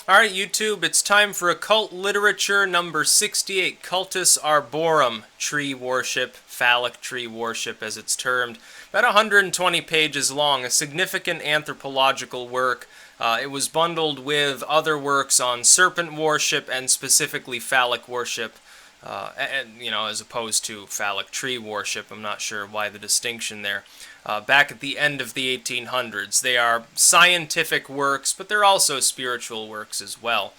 Alright, YouTube, it's time for Occult Literature number 68, Cultus Arborum, Tree Worship, Phallic Tree Worship as it's termed. About 120 pages long, a significant anthropological work. It was bundled with other works on serpent worship and specifically phallic worship, as opposed to phallic tree worship. I'm not sure why the distinction there. Back at the end of the 1800s. They are scientific works, but they're also spiritual works as well.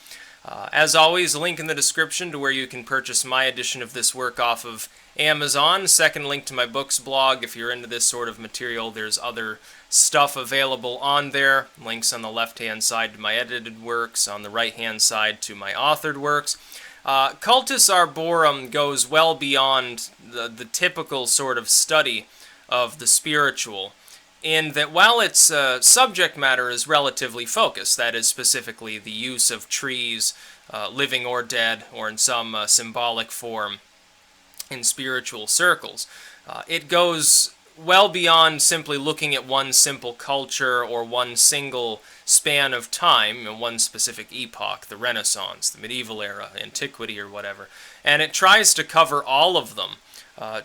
As always, a link in the description to where you can purchase my edition of this work off of Amazon. Second link to my books blog. If you're into this sort of material, there's other stuff available on there. Links on the left-hand side to my edited works, on the right-hand side to my authored works. Cultus Arborum goes well beyond the typical sort of study of the spiritual, in that while its subject matter is relatively focused, that is specifically the use of trees, living or dead, or in some symbolic form in spiritual circles, it goes well beyond simply looking at one simple culture or one single span of time, one specific epoch, the Renaissance, the medieval era, antiquity, or whatever, and it tries to cover all of them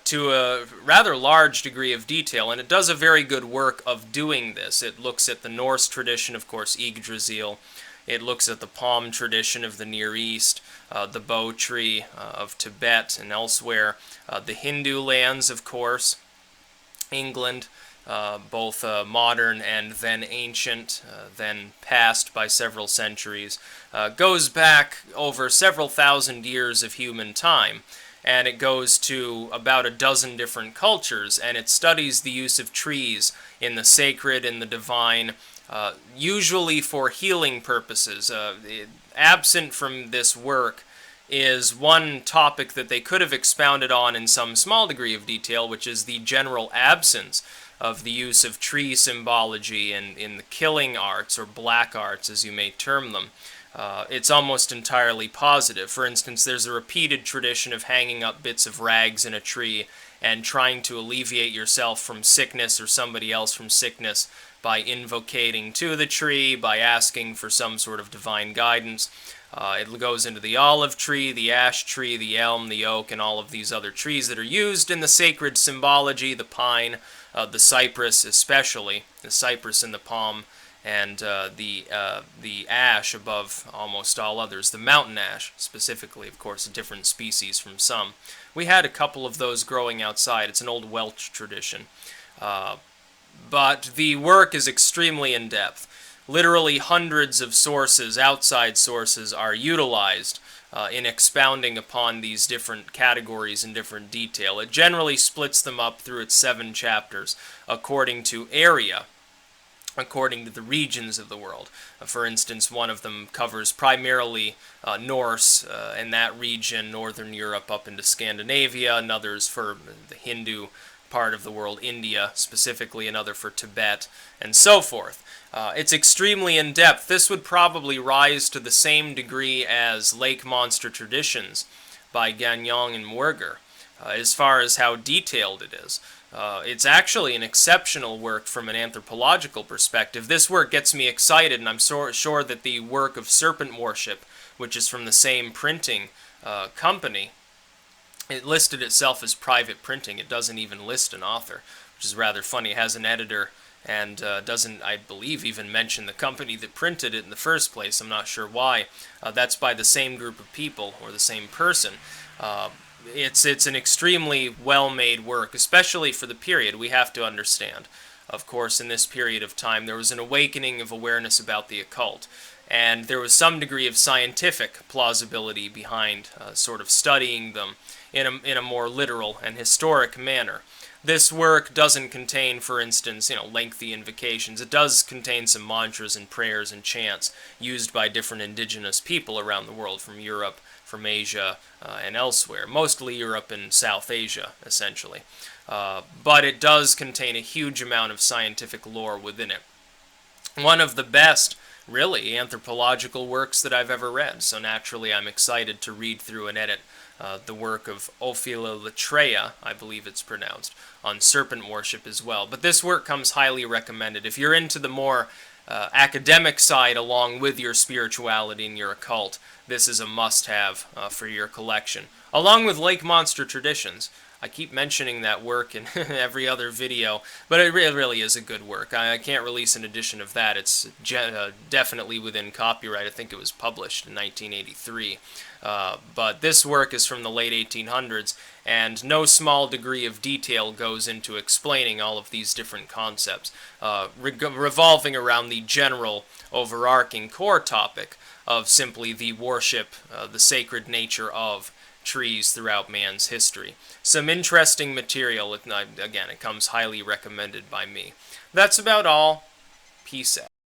to a rather large degree of detail, and it does a very good work of doing this. It looks at the Norse tradition, of course, Yggdrasil. It looks at the palm tradition of the Near East, the bow tree of Tibet and elsewhere, the Hindu lands, of course, England, both modern and then ancient, then past by several centuries, goes back over several thousand years of human time. And it goes to about a dozen different cultures, and it studies the use of trees in the sacred and the divine, usually for healing purposes. Absent from this work is one topic that they could have expounded on in some small degree of detail, which is the general absence of the use of tree symbology in the killing arts, or black arts as you may term them. It's almost entirely positive. For instance, there's a repeated tradition of hanging up bits of rags in a tree and trying to alleviate yourself from sickness or somebody else from sickness by invocating to the tree, by asking for some sort of divine guidance. It goes into the olive tree, the ash tree, the elm, the oak, and all of these other trees that are used in the sacred symbology, the pine, the cypress especially, the cypress and the palm, and the ash above almost all others. The mountain ash, specifically, of course, a different species from some. We had a couple of those growing outside. It's an old Welsh tradition. But the work is extremely in-depth. Literally hundreds of sources, outside sources, are utilized in expounding upon these different categories in different detail. It generally splits them up through its 7 chapters according to area, according to the regions of the world. For instance, one of them covers primarily Norse in that region, Northern Europe up into Scandinavia, another's for the Hindu part of the world, India specifically, another for Tibet, and so forth. It's extremely in-depth. This would probably rise to the same degree as Lake Monster Traditions by Gagnon and Muirger, as far as how detailed it is. It's actually an exceptional work from an anthropological perspective. This work gets me excited, and I'm sure that the work of Serpent Worship, which is from the same printing company, it listed itself as private printing. It doesn't even list an author, which is rather funny. It has an editor and doesn't, I believe, even mention the company that printed it in the first place. I'm not sure why. That's by the same group of people, or the same person. It's an extremely well-made work, especially for the period. We have to understand, of course, in this period of time, there was an awakening of awareness about the occult, and there was some degree of scientific plausibility behind sort of studying them in a more literal and historic manner. This work doesn't contain, for instance, lengthy invocations. It does contain some mantras and prayers and chants used by different indigenous people around the world, from Europe, from Asia, and elsewhere. Mostly Europe and South Asia, essentially. But it does contain a huge amount of scientific lore within it. One of the best, really, anthropological works that I've ever read, so naturally I'm excited to read through and edit the work of Ophila Latreia, I believe it's pronounced, on serpent worship as well. But this work comes highly recommended. If you're into the more academic side along with your spirituality and your occult, this is a must-have for your collection. Along with Lake Monster Traditions. I keep mentioning that work in every other video, but it really is a good work. I can't release an edition of that. It's definitely within copyright. I think it was published in 1983. But this work is from the late 1800s, and no small degree of detail goes into explaining all of these different concepts, revolving around the general overarching core topic of simply the worship, the sacred nature of trees throughout man's history. Some interesting material. Again, it comes highly recommended by me. That's about all. Peace out.